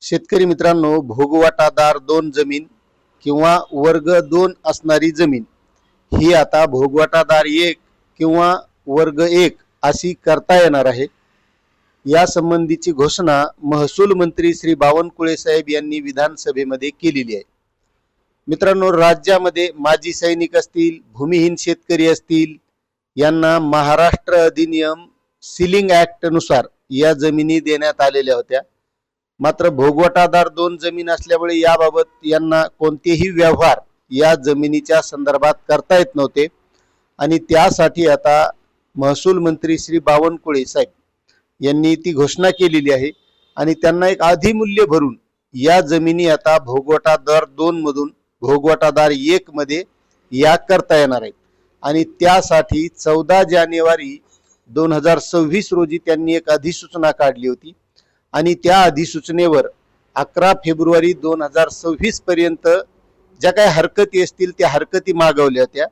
शेतकरी मित्रांनो, भोगवाटादार 2 जमीन किंवा वर्ग 2 असणारी जमीन ही आता भोगवाटादार 1 किंवा वर्ग 1 अशी करता येणार आहे। या संबंधीची घोषणा महसूल मंत्री श्री बावनकुळे साहेब यांनी विधानसभेमध्ये केलेली आहे। मित्रांनो, राज्यामध्ये माजी सैनिक असतील, भूमिहीन शेतकरी असतील, यांना महाराष्ट्र अधिनियम सीलिंग ऍक्ट नुसार या जमिनी देण्यात आलेल्या होत्या। मात्र भोगवटादार 2 जमीन असल्यामुळे याबाबत यांना कोणतेही व्यवहार या जमिनीच्या संदर्भात करता येत नव्हते आणि त्यासाठी आता महसूल मंत्री श्री बावनकुळे साहेब यांनी ती घोषणा केलेली आहे आणि त्यांना एक अधिमूल्य भरून या जमिनी आता भोगवटादार 2 मधून भोगवटादार 1 मध्ये या करता येणार आहेत आणि त्यासाठी 14 जानेवारी 2026 रोजी त्यांनी एक अधिसूचना काढली होती आणि त्या अधिसूचनेवर 11 फेब्रुवारी 2026 पर्यंत ज्या काही हरकती असतील त्या हरकती मागवल्या होत्या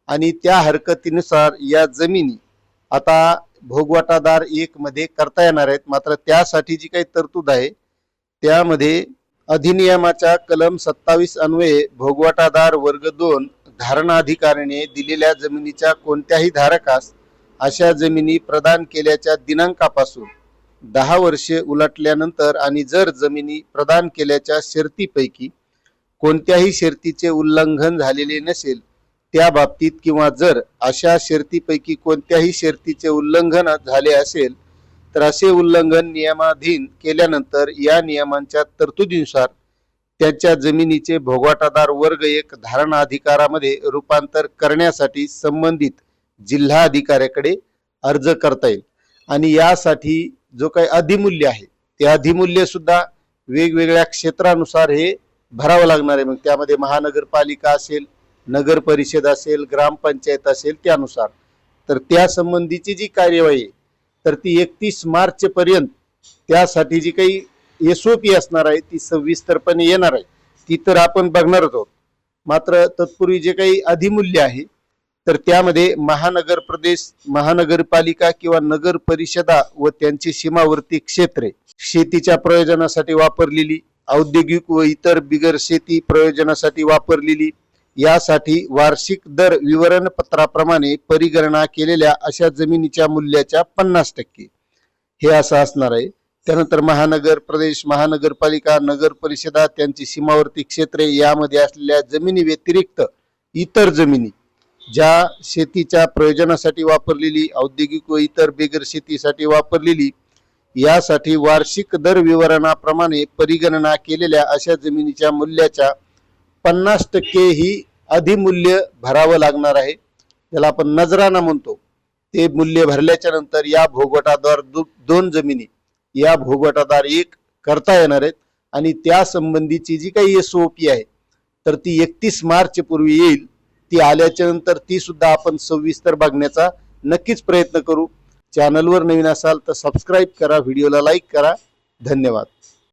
आणि त्या हरकतीनुसार या जमिनी आता भोगवटादार 1 मध्ये करता येणार आहेत। मात्र त्यासाठी जी काही तरतूद आहे त्यामध्ये अधिनियमाच्या कलम 27 अन्वये भोगवटादार वर्ग 2 धारणाधिकाऱ्याने दिलेल्या जमिनीच्या कोणत्याही धारकास अशा जमिनी प्रदान केल्याच्या दिनांकापासून 10 वर्षे उलटल्यानंतर आणि जर जमिनी प्रदान केल्याच्या शर्तीपैकी कोणत्याही शर्तीचे उल्लंघन झालेले नसेल त्या बाबतीत किंवा जर अशा शर्तीपैकी कोणत्याही शर्तीचे उल्लंघन झाले असेल तर असे उल्लंघन नियमाधीन केल्यानंतर या नियमांच्या तरतुदीनुसार त्याच्या जमिनीचे भोगवटादार वर्ग 1 धारणा अधिकारामध्ये रूपांतर करण्यासाठी संबंधित जिल्हा अधिकाऱ्याकडे अर्ज करता येईल आणि यासाठी जो काही अधिमूल्य आहे ते अधिमूल्य सुद्धा वेगवेगळ्या क्षेत्रानुसार हे भरावं लागणार आहे। मग त्यामध्ये महानगरपालिका असेल, नगर परिषद असेल, ग्रामपंचायत असेल त्यानुसार। तर त्या संबंधीची जी कार्यवाही आहे तर ती 31 मार्च पर्यंत त्यासाठी जी काही SOP असणार आहे ती सविस्तरपणे येणार आहे, ती तर आपण बघणारच आहोत। मात्र तत्पूर्वी जे काही अधिमूल्य आहे तर त्यामध्ये महानगर प्रदेश, महानगरपालिका किंवा नगर परिषदा व त्यांची सीमावर्ती क्षेत्रे शेतीच्या प्रयोजनासाठी वापरलेली, औद्योगिक व इतर बिगर शेती प्रयोजनासाठी वापरलेली, यासाठी वार्षिक दर विवरण पत्राप्रमाणे परिगणना केलेल्या अशा जमिनीच्या मूल्याच्या 50% हे असं असणार आहे। त्यानंतर महानगर प्रदेश, महानगरपालिका, नगर परिषदा त्यांची सीमावर्ती क्षेत्रे यामध्ये असलेल्या जमिनी व्यतिरिक्त इतर जमिनी ज्या शेतीच्या प्रयोजनासाठी वापरलेली, औद्योगिक व इतर बिगर शेतीसाठी वापरलेली, यासाठी वार्षिक दर विवरणाप्रमाणे परिगणना केलेल्या अशा जमिनीच्या मूल्याच्या 50% ही अधिमूल्य भरावं लागणार आहे, ज्याला आपण नजराना म्हणतो। ते मूल्य भरल्याच्या नंतर या भोगवटादार 2 जमिनी या भोगवटादार 1 करता येणार आहेत आणि त्या संबंधीची जी काही SOP आहे तर ती 31 मार्च पूर्वी येईल। ती आल्याच्या नंतर ती सुद्धा आपण सविस्तर बघण्याचा नक्कीच प्रयत्न करू। चॅनलवर नवीन असाल तर सबस्क्राइब करा, व्हिडिओला लाईक करा। धन्यवाद।